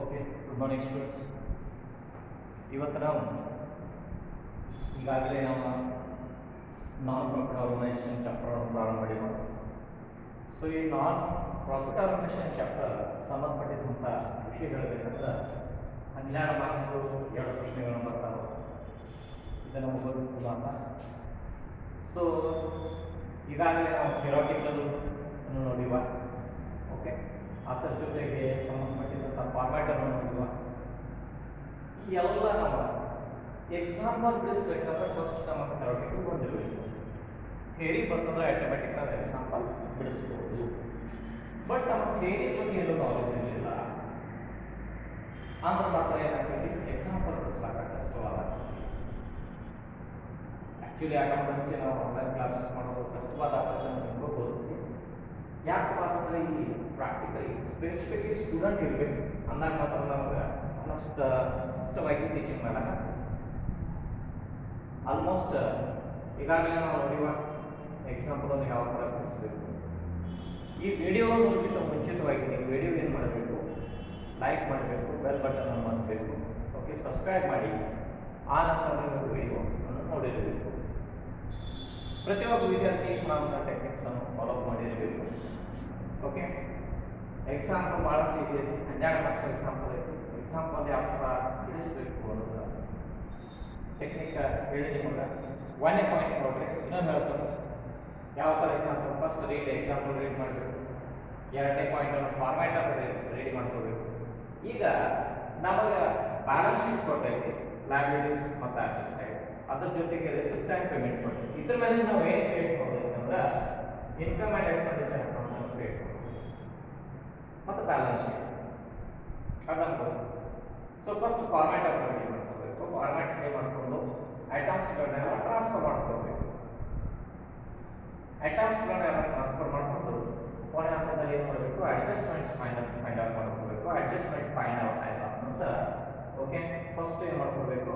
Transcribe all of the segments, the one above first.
Okay good morning students. ಇವತ್ತು ನಾವು ಈಗಾಗಲೇ ನಮ್ಮ ನಾನ್ ಪ್ರಾಫಿಟ್ ಆರ್ಗನೈಸೇಷನ್ ಚಾಪ್ಟರ್ ಪ್ರಾರಂಭ ಮಾಡಿದ್ವಿ. ಸೊ ಈ ನಾನ್ ಪ್ರಾಫಿಟ್ ಆರ್ಗನೈಸೇಷನ್ ಚಾಪ್ಟರ್ ಸಂಬಂಧಪಟ್ಟಿದ್ದಂಥ ವಿಷಯ ಹೇಳಬೇಕಂದ್ರೆ 12 ಮಾರ್ಕ್ಸ್ಗಳು 2 ಪ್ರಶ್ನೆಗಳನ್ನು ಬರ್ತಾವೆ. ಇದನ್ನು ಮುಗಿದಿಲ್ಲ ಅಂತ. ಸೊ ಈಗಾಗಲೇ ನಾವು ಥಿಯರಾಟಿಕಲ್ ಅನ್ನು ನೋಡಿವ. ಓಕೆ, ಅದರ ಜೊತೆಗೆ ಸಂಬಂಧಪಟ್ಟಿದ್ದಂಥ ಫಾರ್ಮ್ಯಾಟನ್ನು ನೋಡಿವ. ಈ ಎಲ್ಲ ನಾವು ಎಕ್ಸಾಂಪಲ್ ಬಿಡಿಸ್ಬೇಕಂದ್ರೆ ಫಸ್ಟ್ ನಮ್ಮ ಥಿಯರಾಟಿಕಲ್ ಬಂದಿರಬೇಕು. ಥಿಯರಿ ಬರ್ತಂದ್ರೆ ಆಟೋಮೆಟಿಕ್ ಆಗಿ ಎಕ್ಸಾಂಪಲ್ ಬಿಡಿಸ್ಬೋದು. ಬಟ್ ನಮ್ಮ ಥಿಯರಿ ಬಗ್ಗೆ ಏನೂ ನಾಲೆಜ್ ಇರಲಿಲ್ಲ ಅಂದ್ರೆ ಮಾತ್ರ ಏನಾಗ್ತೈತಿ, ಎಕ್ಸಾಂಪಲ್ ಬಿಡಿಸ್ಲಾಕ ಕಷ್ಟವಾದ. ಆ್ಯಕ್ಚುಲಿ ಅಕೌಂಟೆನ್ಸಿ ನಾವು ಆನ್ಲೈನ್ ಕ್ಲಾಸಸ್ ಮಾಡೋದು ಕಷ್ಟವಾದ ನಿಮಗೂ ಗೊತ್ತು. ಯಾಕಪ್ಪ ಅಂತಂದ್ರೆ ಈ ಪ್ರಾಕ್ಟಿಕಲಿ ಸ್ಪೆಸಿಫಿಕ್ಲಿ ಸ್ಟೂಡೆಂಟ್ ಇರಬೇಕು ಅಂದಾಗ ಮಾತ್ರ ನಮ್ಗೆ ಆಲ್ಮೋಸ್ಟ್ ಸ್ಪಷ್ಟವಾಗಿ ಟೀಚಿಂಗ್ ಮಾಡಕ್ಕೆ. ಆಲ್ಮೋಸ್ಟ್ ಈಗಾಗಲೇ ನಾವು ನೋಡಿವ ಎಕ್ಸಾಂಪಲನ್ನು ಯಾವ ಥರ ಬಿಡಿಸ್ಬೇಕು. ಈ ವಿಡಿಯೋ ನೋಡೋಕ್ಕಿಂತ ಮುಂಚಿತವಾಗಿ ನೀವು ವಿಡಿಯೋ ಏನು ಮಾಡಬೇಕು, ಲೈಕ್ ಮಾಡಬೇಕು, ಬೆಲ್ ಬಟನ್ ಅನ್ನು ಒತ್ತಬೇಕು. ಓಕೆ, ಸಬ್ಸ್ಕ್ರೈಬ್ ಮಾಡಿ. ಆ ನಂತರ ನೀವು ವಿಡಿಯೋ ಅನ್ನು ನೋಡಿರಬೇಕು. ಪ್ರತಿಯೊಬ್ಬ ವಿದ್ಯಾರ್ಥಿ ನಮ್ಮ ಟೆಕ್ನಿಕ್ಸ್ ಅನ್ನು ಫಾಲೋ ಮಾಡಿರಬೇಕು. ಓಕೆ, ಎಕ್ಸಾಂಪಲ್ ಭಾಳಷ್ಟು ಈಸಿ ಐತಿ. 12 ಮಾರ್ಕ್ಸ್ ಎಕ್ಸಾಂಪಲ್ ಐತಿ. ಎಕ್ಸಾಂಪಲ್ ಯಾವ ಥರ ಬಿಡಿಸ್ಬೇಕು ಅನ್ನೋದು ಟೆಕ್ನಿಕ್ ಹೇಳಿ ನಿಮಗೆ. 1ನೇ ಪಾಯಿಂಟ್ ನೋಡ್ರಿ, ಇನ್ನೊಂದು ಹೇಳ್ತಾರೆ ಯಾವ ಥರ ಎಕ್ಸಾಂಪಲ್. ಫಸ್ಟ್ ಎಕ್ಸಾಂಪಲ್ ರೀಡ್ ಮಾಡಬೇಕು. 2ನೇ ಪಾಯಿಂಟನ್ನು ಫಾರ್ಮ್ಯಾಟ್ ರೆಡಿ ಮಾಡ್ಕೋಬೇಕು. ಈಗ ನಮಗೆ ಬ್ಯಾಲೆನ್ಸ್ ಶೀಟ್ ಕೊಟ್ಟೈತಿ, ಲಯಬಿಲಿಟೀಸ್ ಮತ್ತು ಅಸೆಟ್ಸ್ ಸೈಡ್. ಅದ್ರ ಜೊತೆಗೆ ರಿಸಿಪ್ಟ್ ಆ್ಯಂಡ್ ಪೇಮೆಂಟ್ ಕೊಟ್ಟೈತಿ. ಇದ್ರ ಮೇಲೆ ನಾವು ಏನು ಕ್ರಿಯೇಟ್ ಮಾಡಬೇಕು ಅಂದ್ರೆ ಇನ್ಕಮ್ ಆ್ಯಂಡ್ ಎಕ್ಸ್ಪೆಂಡಿಚರ್ ಅಕೌಂಟನ್ನು ಕ್ರಿಯೇಟ್ ಮಾಡಬೇಕು ಮತ್ತು ಬ್ಯಾಲೆನ್ಸ್ ಶೀಟ್ ಅದನ್ನು. ಸೊ ಫಸ್ಟ್ ಫಾರ್ಮ್ಯಾಟ್ ಅನ್ನು ರೆಡಿ ಮಾಡ್ಕೋಬೇಕು. ಫಾರ್ಮ್ಯಾಟ್ ರೆಡಿ ಮಾಡಿಕೊಂಡು ಐಟಮ್ಸ್ಗಳನ್ನೆಲ್ಲ ಟ್ರಾನ್ಸ್ಫರ್ ಮಾಡ್ಕೋಬೇಕು. ಐಟಮ್ಸ್ಗಳನ್ನೆಲ್ಲ ಟ್ರಾನ್ಸ್ಫರ್ ಮಾಡಿಕೊಂಡು ಕೊನೆ ಹಂತದಲ್ಲಿ ಏನು ಮಾಡಬೇಕು, ಅಡ್ಜಸ್ಟ್ಮೆಂಟ್ಸ್ ಫೈಂಡ್ ಔಟ್ ಮಾಡ್ಕೋಬೇಕು. ಅಡ್ಜಸ್ಟ್ಮೆಂಟ್ ಫೈಂಡ್ ಔಟ್ ಆಯ್ತು ಅಂತ. ಓಕೆ, ಫಸ್ಟ್ ಏನು ಮಾಡ್ಕೋಬೇಕು,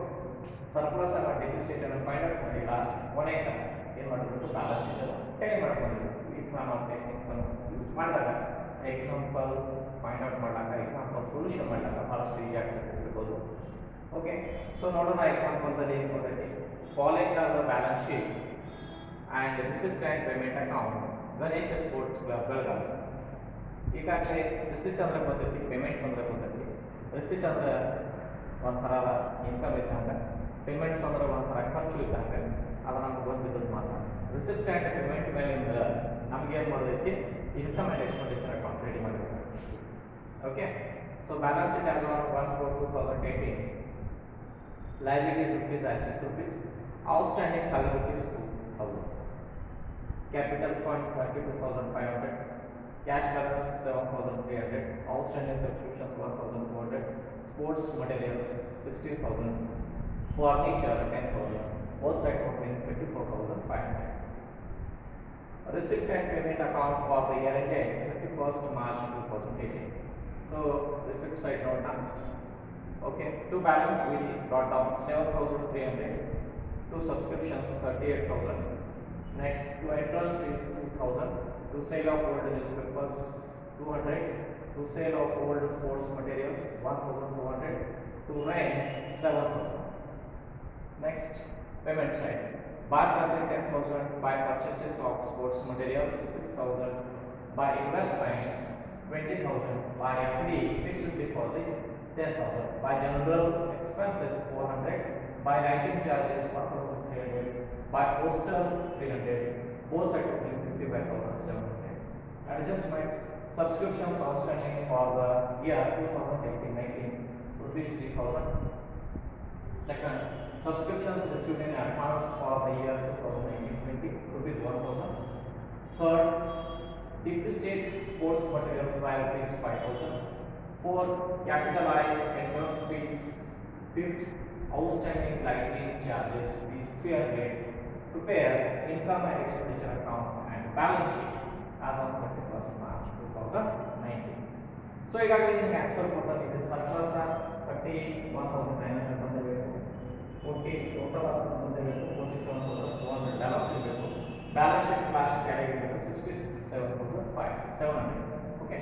ಸರ್ಪ್ಲಸ್ ಅನ್ನು ಡೆಫಿಸಿಟನ್ನು ಫೈಂಡ್ ಔಟ್ ಮಾಡಿ ಲಾಸ್ಟ್ ಕೊನೆಗೆ ಏನು ಮಾಡಬೇಕು, ಬ್ಯಾಲೆನ್ಸ್ ಶೀಟನ್ನು ಟೆಲಿ ಮಾಡ್ಕೊಬೇಕು. ಈ ಥರ ನಾವು ಟೆಕ್ನಿಕ್ಸನ್ನು ಯೂಸ್ ಮಾಡಿದಾಗ ಎಕ್ಸಾಂಪಲ್ ಫೈಂಡ್ ಔಟ್ ಮಾಡಲಾಕ, ಎಕ್ಸಾಂಪಲ್ ಸೊಲ್ಯೂಷನ್ ಮಾಡಲಾಕ ಭಾಳಷ್ಟು ಈಸಿ ಆಗ್ತಿರ್ಬೋದು. ಓಕೆ, ಸೊ ನೋಡೋಣ ಎಕ್ಸಾಂಪಲ್ದಲ್ಲಿ ಏನು ಕೊಟ್ಟೈತಿ. Following are the balance sheet and receipt and payment account Ganesha sports club Belagavi. ಈಗಾಗಲೇ ರಿಸಿಪ್ಟ್ ಅಂದರೆ ಗೊತ್ತೈತಿ, ಪೇಮೆಂಟ್ಸ್ ಅಂದರೆ ಗೊತ್ತೈತಿ. ರಿಸಿಪ್ಟ್ ಅಂದರೆ ಒಂಥರ ಇನ್ಕಮ್ ಇದ್ದಂಗೆ, ಪೇಮೆಂಟ್ಸ್ ಅಂದ್ರೆ ಒಂಥರ ಖರ್ಚು ಇದ್ದಂಗೆ. ಅದು ನಮ್ಗೆ ಗೊತ್ತಿದ್ದು ಮಾತ್ರ. ರಿಸಿಪ್ಟ್ ಆ್ಯಂಡ್ ಪೇಮೆಂಟ್ ಮೇಲಿಂದ ನಮ್ಗೆ ಏನು ಮಾಡೋದೈತಿ, income and expenditure account ready ಮಾಡಬೇಕು. Okay, so balance sheet as on 1/4/2018. liabilities rupees, assets rupees, outstanding salary rupees 2000, capital fund 32,500, cash balance 7,300, outstanding subscriptions 1,200, sports materials 16,000, furniture 10,000, both side totaling 24,500. Receipt and payment account for the year ended 31st March 2018. So receipt side note down. Okay, to balance we brought down 7,300, to subscriptions 38,000, next to entrance fees 2,000, to sale of old newspapers 200, to sale of old sports materials 1,200, to rent 7,000. Next, payment side, buy salary 10,000, buy purchases of sports materials 6,000, buy investments 20,000, buy FD fixed deposit 10,000, buy general expenses 400, buy writing charges 1,300, buy postal 300, both side totaling 55,700. Adjustments, subscriptions outstanding for the year 2018-19 rupees 3,000. Second, subscriptions received in advance for the year 2019-20 rupees 1,000. Third, depreciate sports materials by rupees 5,000. Fourth, capitalize entrance fees. Fifth, outstanding lighting charges rupees 300. Prepare income and expenditure account and balance sheet as on 31st March 2019. So ಈಗಾಗಲೇ ನಿಮಗೆ answer ಕೊಟ್ಟಿದೆ. Surplus 31,900 ಬಂದಿರಬೇಕು. 40 total ಬಂದಿರಬೇಕು. 47,200 balance ಇರಬೇಕು. Balance sheet last carry ಇರಬೇಕು 67,700. Okay,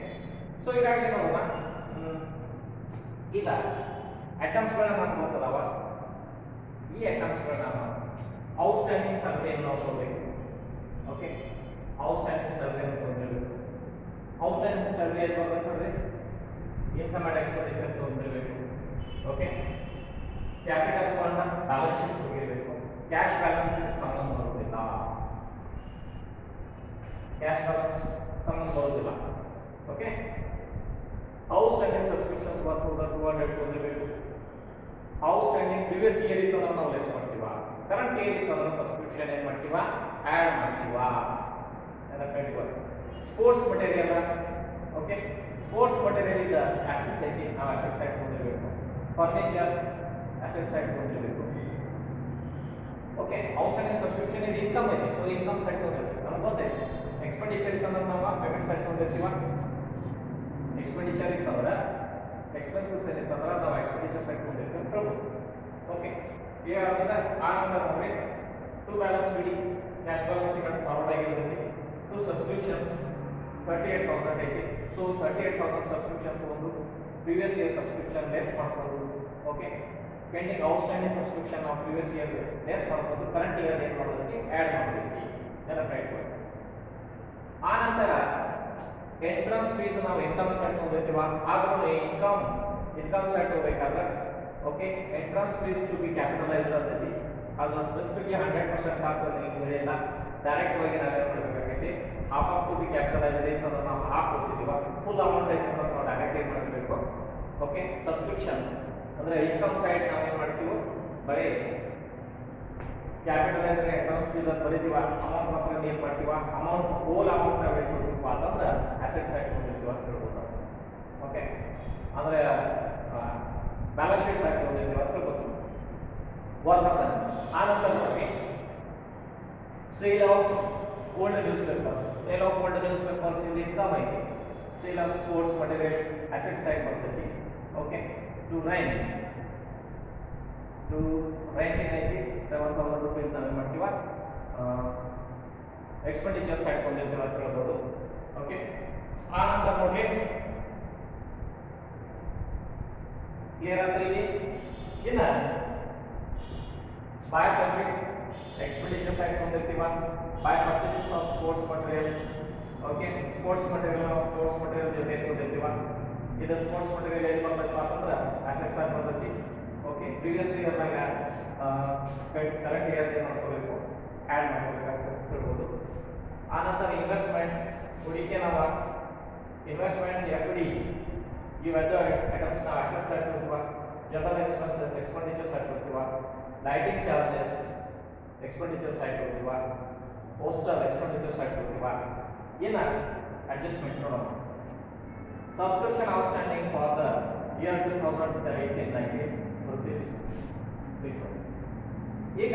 so ಈಗಾಗಲೇ ನೋಡೋಣ ಈಗ ಐಟಮ್ಸ್ಗಳನ್ನ ನಾವು ನೋಡ್ತದವ, ಈ ಐಟಮ್ಸ್ಗಳನ್ನ ನಾವು ಔಟ್ಸ್ಟ್ಯಾಂಡಿಂಗ್ ಸರ್ವೆ ನೋಡ್ಕೋಬೇಕು. ಓಕೆ, ಔಟ್ಸ್ಟ್ಯಾಂಡಿಂಗ್ ಸರ್ವೆ ನೋಡ್ಕೋಬೇಕು. ಔಟ್ಸ್ಟ್ಯಾಂಡಿಂಗ್ ಸರ್ವೆ ಏನು ಬರ್ಬೇಕು ನೋಡ್ರಿ, ಇನ್ಕಮ್ ಅಂಡ್ ಎಕ್ಸ್ಪೆಂಡಿಚರ್ ತಗೊಂಡಿರಬೇಕು. Okay, capital fund balance sheet ಹೋಗಿರಬೇಕು. ಕ್ಯಾಶ್ ಬ್ಯಾಲೆನ್ಸ್ ಸಂಬಂಧ ಬರುವುದಿಲ್ಲ, ಕ್ಯಾಶ್ ಬ್ಯಾಲೆನ್ಸ್ ಸಂಬಂಧ ಬರುವುದಿಲ್ಲ. ಓಕೆ, ಔಟ್ಸ್ಟ್ಯಾಂಡಿಂಗ್ ಸಬ್ಸ್ಕ್ರಿಪ್ಷನ್ಸ್ ವರ್ತ್ 200 ತಗೊಂಡಿರಬೇಕು. ಔಟ್ಸ್ಟ್ಯಾಂಡಿಂಗ್ ಪ್ರಿವಿಯಸ್ ಇಯರ್ ಇತ್ತು ಅಂದ್ರೆ ನಾವು ಲೆಸ್ ಮಾಡ್ತೀವ, ಕರೆಂಟ್ ಇಯರ್ ಇತ್ತು ಅಂದ್ರೆ ಸಬ್ಸ್ಕ್ರಿಪ್ಷನ್ ಏನು ಮಾಡ್ತೀವ, ಆ್ಯಡ್ ಮಾಡ್ತೀವ. Sports material, okay, sports material ಈಗ ಅಸೆಟ್ಸ್ ಐತಿ, ನಾವು ಅಸೆಟ್ ಸೈಡ್ ತಗೊಂಡಿರಬೇಕು. ಫರ್ನಿಚರ್ ಅಸೆಟ್ ಸೈಡ್ ತಗೊಂಡಿರಬೇಕು. ಓಕೆ, ಔಟ್ಸ್ಟ್ಯಾಂಡಿಂಗ್ ಸಬ್ಸ್ಕ್ರಿಪ್ಷನ್ ಇದು ಇನ್ಕಮ್ ಐತಿ, ಸೊ ಇನ್ಕಮ್ ಸೈಡ್ ತಗೊಂಡಿರಬೇಕು. ನಮ್ಗೆ ಗೊತ್ತೈತಿ ಎಕ್ಸ್ಪೆಂಡಿಚರ್ ಇತ್ತಂದ್ರೆ ನಾವು ಪೇಮೆಂಟ್ ಸೈಡ್ ತಗೊಂಡಿರ್ತೀವ. ಎಕ್ಸ್ಪೆಂಡಿಚರ್ ಇತ್ತಂದ್ರೆ ಎಕ್ಸ್ಪೆನ್ಸಸ್ ಏನಿತ್ತಂದ್ರೆ ನಾವು ಎಕ್ಸ್ಪೆಂಡಿಚರ್ ಸೈಡ್ ತಗೊಂಡಿರ್ತೀವಿ ಅಂತ ಹೇಳ್ಬೋದು. ಓಕೆ, ಈಗ ಆ ನಂತರ ನೋಡಿ ಟು ಬ್ಯಾಲೆನ್ಸ್ ಬಿಡಿ, ಕ್ಯಾಶ್ ಬ್ಯಾಲೆನ್ಸ್ ಈಗ ಫಾರ್ವರ್ಡ್ ಆಗಿರ್ತೈತಿ. ಟು ಸಬ್ಸ್ಕ್ರಿಪ್ಷನ್ಸ್ 38,000 ಐತಿ, ಸೊ 38,000 ಸಬ್ಸ್ಕ್ರಿಪ್ಷನ್ ತಗೊಂಡು ಪ್ರಿವಿಯಸ್ ಇಯರ್ ಸಬ್ಸ್ಕ್ರಿಪ್ಷನ್ ಲೆಸ್ ಮಾಡ್ಬೋದು. ಓಕೆ, ಪೆಂಡಿಂಗ್ ಔಟ್ಸ್ಟ್ಯಾಂಡಿಂಗ್ ಸಬ್ಸ್ಕ್ರಿಪ್ಷನ್ ನಾವು ಪ್ರಿವಿಯಸ್ ಇಯರ್ ಲೆಸ್ ಮಾಡ್ಬೋದು, ಕರೆಂಟ್ ಇಯರ್ ಏನು ಮಾಡೋದಕ್ಕೆ ಆ್ಯಡ್ ಮಾಡಬೇಕು. ಎಲ್ಲ ರೈಟ್. ಆ ನಂತರ ಎಂಟ್ರನ್ಸ್ ಫೀಸ್ ನಾವು ಇನ್ಕಮ್ ಸೈಡ್ ತಗೊಂಡಿರ್ತೀವ, ಆದ್ರೂ ಇನ್ಕಮ್ ಸೈಡ್ ತಗೋಬೇಕಾದ್ರೆ okay entrance fees two be capitalised ಅಂತೈತಿ. ಅದು ಸ್ಪೆಸಿಫಿಕ್ಲಿ 100% ಹಾಕೋದು ನೀವು ಹೇಳಿಲ್ಲ, ಡೈರೆಕ್ಟ್ ಆಗಿ ನಾವೇನು ಮಾಡಬೇಕಾಗೈತಿ, half of to be capitalised ಐತೆ ಅಂದ್ರೆ ನಾವು ಹಾಕ್ಕೊಡ್ತಿದ್ದೀವ. ಫುಲ್ ಅಮೌಂಟ್ ಐತೆ ಅಂದ್ರೆ ನಾವು ಡೈರೆಕ್ಟ್ ಏನು ಮಾಡಬೇಕು. ಓಕೆ, ಸಬ್ಸ್ಕ್ರಿಪ್ಷನ್ ಅಂದರೆ ಇನ್ಕಮ್ ಸೈಡ್ ನಾವು ಏನು ಮಾಡ್ತೀವಿ, ಬರೀ ಕ್ಯಾಪಿಟಲೈಸ್ಡ್ ಎಂಟ್ರನ್ಸ್ ಫೀಸ್ ಅಂತ ಬರೀತೀವ, ಅಮೌಂಟ್ ಮಾತ್ರ ಏನು ಮಾಡ್ತೀವ, ಅಮೌಂಟ್ ಹೋಲ್ ಅಮೌಂಟ್ ನಾವು ಏನು ಕೊಡ್ತೀವಿ ಅಂತಂದ್ರೆ ಅಸೆಟ್ ಸೈಡ್ ಕೊಡ್ತೀವಿ ಅಂತ ಹೇಳ್ಬೋದು. ಓಕೆ, ಅಂದರೆ ಬ್ಯಾಲೆನ್ಸ್ ಶೀಟ್ ಸೈಡ್ ಕೊಡ್ತೀವಿ ಅಂತ ಹೇಳ್ಬೋದು. ಆ ನಂತರ ನೋಡಿ sale of old news papers. Sale of old news papers ಇದು ಇನ್ಕಮ್ ಐತಿ. Sale of sports material asset side ಬರ್ತೈತಿ. ಓಕೆ, ಟು ರೆಂಟ್ ಏನೈತಿ 7,000 ರೂಪೀಸ್ ನಾವು ಮಾಡ್ತೀವ, ಎಕ್ಸ್ಪೆಂಡಿಚರ್ ಸೈಡ್ ಕೊಂಡಿರ್ತೀವಿ ಅಂತ ಹೇಳ್ಬೋದು. ಓಕೆ, ಆ ನಂತರ ನೋಡಿ ಕ್ಲಿಯರ್ ಆಗ್ತದೆ. ಇಲ್ಲಿ ಇನ್ನು ಬೈ ಸೈಡ್ ಎಕ್ಸ್ಪೆಂಡಿಚರ್ ಸೈಡ್ ಕೊಂಡಿರ್ತೀವ, by purchases of sports material. Okay, sports material ಜೊತೆ ಕೊಂಡಿರ್ತೀವ. ಇದು ಸ್ಪೋರ್ಟ್ಸ್ ಮಟೀರಿಯಲ್ ಏನು ಬರ್ತೈತಿ ಅಂತಂದ್ರೆ ಅಸೆಟ್ ಸೈಡ್ ಬರ್ತೈತಿ. ಓಕೆ, ಪ್ರೀವಿಯಸ್ ಇಯರ್ನಾಗ ಕರೆಂಟ್ ಇಯರ್ ಏನು ಮಾಡ್ಕೋಬೇಕು, ಆ್ಯಡ್ ಮಾಡ್ಕೋಬೇಕಾಗ್ತದೆ ಹೇಳ್ಬೋದು. ಆನಂತರ ಇನ್ವೆಸ್ಟ್ಮೆಂಟ್ಸ್ ಹೂಡಿಕೆ ನಾವು ಇನ್ವೆಸ್ಟ್ಮೆಂಟ್ FD ಇವೆಲ್ಲ ಐಟಮ್ಸ್ ನಾವು ಅಸೆಟ್ ಸೈಡ್ ಕೊಡ್ತೀವ. ಜನರಲ್ ಎಕ್ಸ್ಪೆನ್ಸಸ್ ಎಕ್ಸ್ಪೆಂಡಿಚರ್ ಸೈಡ್ ಕೊಡ್ತೀವ. ಲೈಟಿಂಗ್ ಚಾರ್ಜಸ್ ಎಕ್ಸ್ಪೆಂಡಿಚರ್ ಸೈಡ್ ಕೊಡ್ತೀವ. ಪೋಸ್ಟಲ್ ಎಕ್ಸ್ಪೆಂಡಿಚರ್ ಸೈಡ್ ಕೊಡ್ತೀವ. ಇನ್ನು ಅಡ್ಜಸ್ಟ್ಮೆಂಟ್ ನೋಡೋಣ. Subscription outstanding for the year 2018-19 rupees. ಈಗ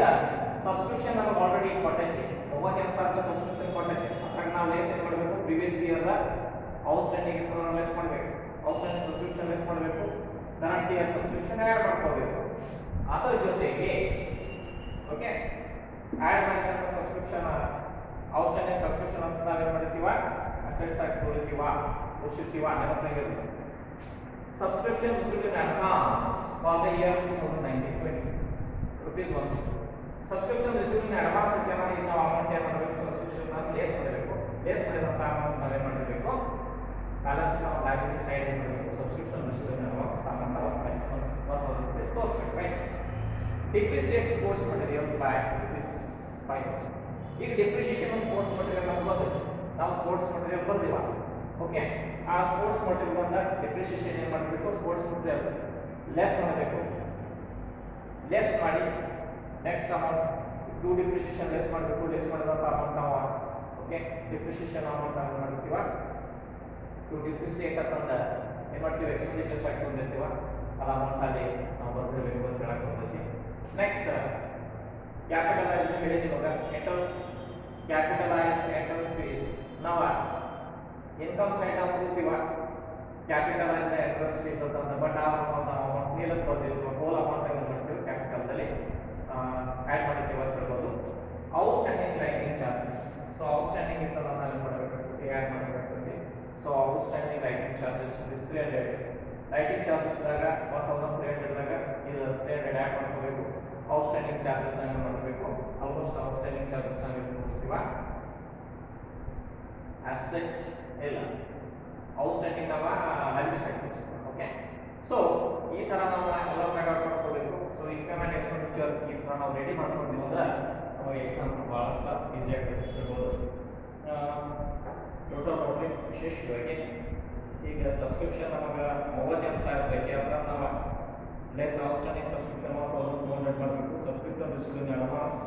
ಸಬ್ಸ್ಕ್ರಿಪ್ಷನ್ ನಮಗೆ ಆಲ್ರೆಡಿ ಕೊಟ್ಟೈತಿ, 30,000 ಸಬ್ಸ್ಕ್ರಿಪ್ಷನ್ ಕೊಟ್ಟೈತಿ. ಅದ್ರಾಗ ನಾವು ಲೆಸ್ ಏನು ಮಾಡಬೇಕು, ಪ್ರಿವಿಯಸ್ ಇಯರ್ದ ಔಟ್ಸ್ಟ್ಯಾಂಡಿಂಗ್ ಇತ್ತು ಲೆಸ್ ಮಾಡಬೇಕು, ಔಟ್ಸ್ಟ್ಯಾಂಡಿಂಗ್ ಸಬ್ಸ್ಕ್ರಿಪ್ಷನ್ ಲೆಸ್ ಮಾಡಬೇಕು, ಕರೆಂಟ್ ಇಯರ್ ಸಬ್ಸ್ಕ್ರಿಪ್ಷನ್ ಆ್ಯಡ್ ಮಾಡ್ಕೋಬೇಕು. ಅದರ ಜೊತೆಗೆ ಓಕೆ ಆ್ಯಡ್ ಮಾಡಿದಂಥ ಸಬ್ಸ್ಕ್ರಿಪ್ಷನ್ ಔಟ್ಸ್ಟ್ಯಾಂಡಿಂಗ್ ಸಬ್ಸ್ಕ್ರಿಪ್ಷನ್ ಅಂತ ನಾವೇನು ಮಾಡಿರ್ತೀವ, ಅಸೆಟ್ಸ್ ಆಗಿ ತೋರಿಸ್ತೀವ, ಉಳಿಸಿರ್ತೀವ, ನೆನಪಾಗಿರುತ್ತೆ. Subscription received in advance for the year 2019-20 rupees 1. Subscription received in advance ಅಂತ ನಾವು ಅಮೌಂಟ್ ಏನು ಮಾಡಬೇಕು, ಸಬ್ಸ್ಕ್ರಿಪ್ಷನ್ ನಾವು ಲೇಸ್ ಮಾಡಬೇಕು. ಲೇಸ್ ಮಾಡಿದಂಥ ಅಮೌಂಟ್ ನಾವೇನು ಮಾಡಬೇಕು, ಬ್ಯಾಲೆನ್ಸ್ ನಾವು ಲಯಬಿಲಿಟಿ ಸೈಡ್ ಏನು ಮಾಡಬೇಕು, subscription received in advance amount 1,000 rupees ತೋರಿಸ್ಬೇಕು. Right. Depreciate sports materials by ₹5,000. ಈಗ ಡಿಪ್ರಿಸಿಯೇಷನ್ ಆಫ್ ಸ್ಪೋರ್ಟ್ಸ್ ಮಟೀರಿಯಲ್ ನಮ್ಗೆ ಗೊತ್ತಿದೆ, ನಾವು ಸ್ಪೋರ್ಟ್ಸ್ ಮಟೀರಿಯಲ್ ಬರ್ತೀವ. ಓಕೆ, ಆ ಸ್ಪೋರ್ಟ್ಸ್ ಮಟೀರಿಯಲ್ ಬಂದ ಡಿಪ್ರಿಸಿಯೇಷನ್ ಏನು ಮಾಡಬೇಕು, ಸ್ಪೋರ್ಟ್ಸ್ ಮಟೀರಿಯಲ್ ಲೆಸ್ ಮಾಡಬೇಕು. ಲೆಸ್ ಮಾಡಿ next amount to depreciation less ಮಾಡಬೇಕು. ಲೆಸ್ ಮಾಡಿದಂಥ ಅಮೌಂಟ್ ನಾವು ಓಕೆ ಡಿಪ್ರಿಸಿಯೇಷನ್ ಅಮೌಂಟ್ ನಾವು ಮಾಡ್ತೀವ. ಟು ಡಿಪ್ರಿಸಿಯೇಟ್ ಅಂತಂದ ಏನು ಮಾಡ್ತೀವಿ, ಎಕ್ಸ್ಪೆಂಡಿಚರ್ಸ್ ಆಗಿ ತೊಗೊಂಡಿರ್ತೀವ, ಅದು ಅಮೌಂಟ್ ಅಲ್ಲಿ ನಾವು ಬರ್ತಿರ್ಬೇಕು ಅಂತ ಹೇಳಕ್ ಬರ್ತೈತಿ. ನೆಕ್ಸ್ಟ್ ಕ್ಯಾಪಿಟಲೈಸ್ ಹೇಳಿದೀವಿ ಇವಾಗ ಎಂಟರ್ಸ್ ಕ್ಯಾಪಿಟಲೈಸ್ ಎಂಟರ್ಸ್ ಫೀಸ್ ನಾವು ಇನ್ಕಮ್ ಸೈಡ್ ನಾವು ಹೋಗ್ತೀವ, ಕ್ಯಾಪಿಟಲೈಸ್ ಎಂಟ್ರೆನ್ಸ್ ಫೀಸ್ ಅಂತ ಬಟ್ ಆ ಅಮೌಂಟ್ ನೀಲಕ್ಕೆ ಬರ್ತಿರ್ತೀವಿ, ಹೋಲ್ ಅಮೌಂಟ್ ಏನು ಮಾಡ್ತೀವಿ ಕ್ಯಾಪಿಟಲ್ದಲ್ಲಿ ಆ್ಯಡ್ ಮಾಡಿರ್ತೀವಿ ಅಂತ ಹೇಳ್ಬೋದು. Outstanding lighting charges, so outstanding ಇರ್ತಲ್ಲ ನಾವು ಮಾಡಬೇಕಾಗ್ತದೆ, ಆ್ಯಡ್ ಮಾಡಬೇಕಾಗ್ತದೆ. So outstanding lighting charges ₹300 lighting ಚಾರ್ಜಸ್ದಾಗ 1300ದಾಗ ಇದು 300 ಆ್ಯಡ್ ಮಾಡ್ಕೋಬೇಕು. ಔಟ್ಸ್ಟ್ಯಾಂಡಿಂಗ್ ಚಾರ್ಜಸ್ ನಾವು ಮಾಡಬೇಕು. ಆಲ್ಮೋಸ್ಟ್ ಔಟ್ಸ್ಟ್ಯಾಂಡಿಂಗ್ ಚಾರ್ಜಸ್ ನಾವು ಮುಗಿಸ್ತೀವ. ಅಸೆಟ್ ಇಲ್ಲ ಔಟ್ಸ್ಟ್ಯಾಂಡಿಂಗ್ ಅವ ವ್ಯಾಲ್ಯೂ ಸೈಡ್ ಮುಗಿಸ್ತೀವಿ. ಓಕೆ, ಸೊ ಈ ಥರ ನಾವು ಎಲ್ಲ ಫೈಂಡ್ ಔಟ್ ಮಾಡ್ಕೋಬೇಕು. ಸೊ ಇನ್ಕಮ್ ಆ್ಯಂಡ್ ಎಕ್ಸ್ಪೆಂಡಿಚರ್ ಈ ಥರ ನಾವು ರೆಡಿ ಮಾಡ್ಕೊಂಡಿದ್ದೀವಿ ಅಂದ್ರೆ ನಾವು ಎಕ್ಸಾಮ್ ಭಾಳಷ್ಟು ಈಸಿಯಾಗಿ ಇರ್ಬೋದು. ಟೋಟಲ್ ನೋಡ್ರಿ ವಿಶೇಷವಾಗಿ ಈಗ ಸಬ್ಸ್ಕ್ರಿಪ್ಷನ್ ನಮಗೆ 32,000 ಬೇಕು. ಅಂದ್ರೆ ನಾವು ಲೆಸ್ ಔಟ್ಸ್ಟ್ಯಾಂಡಿಂಗ್ ಸಬ್ಸ್ಕ್ರಿಪ್ಷನ್ 1200 ಮಾಡಬೇಕು. ಸಬ್ಸ್ಕ್ರಿಪ್ಷನ್ ರಿಸೀವಿಂಗ್ ಅಡ್ವಾನ್ಸ್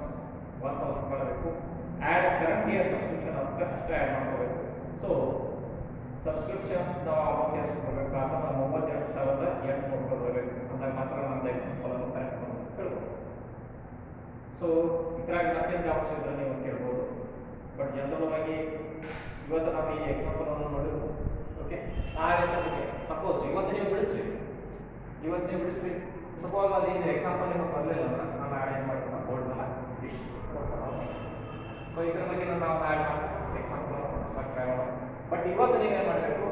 1000 ಮಾಡಬೇಕು. ಆ್ಯಡ್ ಕರೆಂಟ್ ಇಯರ್ ಸಬ್ಸ್ಕ್ರಿಪ್ಷನ್ ಅಂತ ಅಷ್ಟೇ ಆ್ಯಡ್ ಮಾಡ್ಕೋಬೇಕು. ಸೊ ಸಬ್ಸ್ಕ್ರಿಪ್ಷನ್ಸ್ ನಾವು ಅಮೌಂಟ್ ಎಷ್ಟು ಕೊಡಬೇಕು ಅಂತ ನಾವು 32,800 ಕೊಡಬೇಕು. ಅಂದಾಗ ಮಾತ್ರ ನಮ್ದು ಎಕ್ಸಾಂಪಲ್ ಅನ್ನು ಕರೆಕ್ಟ್ ಮಾಡ್ಬೇಕು ಹೇಳ್ಬೋದು. ಸೊ ಇದ್ರಾಗ ಮತ್ತೇನು ಡೌಟ್ಸ್ ಇದ್ರೆ ನೀವು ಕೇಳ್ಬೋದು. ಬಟ್ ಜನರಲ್ ಆಗಿ ಇವತ್ತು ನಾವು ಈ ಎಕ್ಸಾಂಪಲ್ ಅನ್ನು ನೋಡಿದ್ವು. ಓಕೆ, ನಾಳೆ ನಮಗೆ ಸಪೋಸ್ ಇವತ್ತು ನೀವು ಬಿಡಿಸ್ರಿ ಸಪೋಸ್ ಅದು ಇದು ಎಕ್ಸಾಂಪಲ್ ನಿಮಗೆ ಬರಲಿಲ್ಲ ಅಂದ್ರೆ ನಾನು ಆ್ಯಡ್ ಏನು ಮಾಡ್ತೀನಿ ಬೋರ್ಡ್ ಮೇಲೆ ಇಷ್ಟು ಕೊಡ್ತಾರೆ. ಸೊ ಇದ್ರ ಬಗ್ಗೆ ನಾವು ಆ್ಯಡ್ ಮಾಡ್ತೀವಿ ಎಕ್ಸಾಂಪಲ್ ಟ್ರೈ ಮಾಡೋಣ. ಬಟ್ ಇವತ್ತು ನೀವೇನು ಮಾಡಬೇಕು,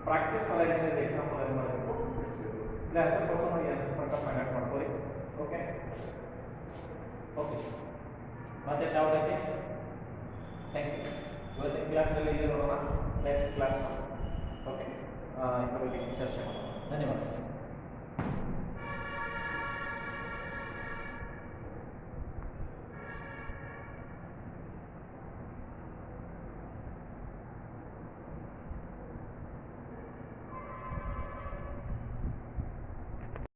ಪ್ರಾಕ್ಟೀಸ್ ಎಲ್ಲ ಏನಿದೆ ಎಕ್ಸಾಂಪಲ್ ಏನು ಮಾಡಬೇಕು ಬಿಡಿಸ್ಬೇಕು. ಇಲ್ಲ ಆನ್ಸರ್ ಪರ್ಸನ್ ಆನ್ಸರ್ ಪ್ರಕಾರ ಫೈಂಡ್ ಔಟ್ ಮಾಡ್ಕೊಳ್ಳಿ. ಓಕೆ ಮತ್ತೆ ಡೌಟ್ ಐತಿ? Thank you. ಇವತ್ತಿನ ಕ್ಲಾಸ್ನಲ್ಲಿ ಇದೆ ನೋಡೋಣ, ನೆಕ್ಸ್ಟ್ ಕ್ಲಾಸ್ ಓಕೆ ಇದ್ರ ಬಗ್ಗೆ ಚರ್ಚೆ ಮಾಡೋಣ. ಧನ್ಯವಾದ.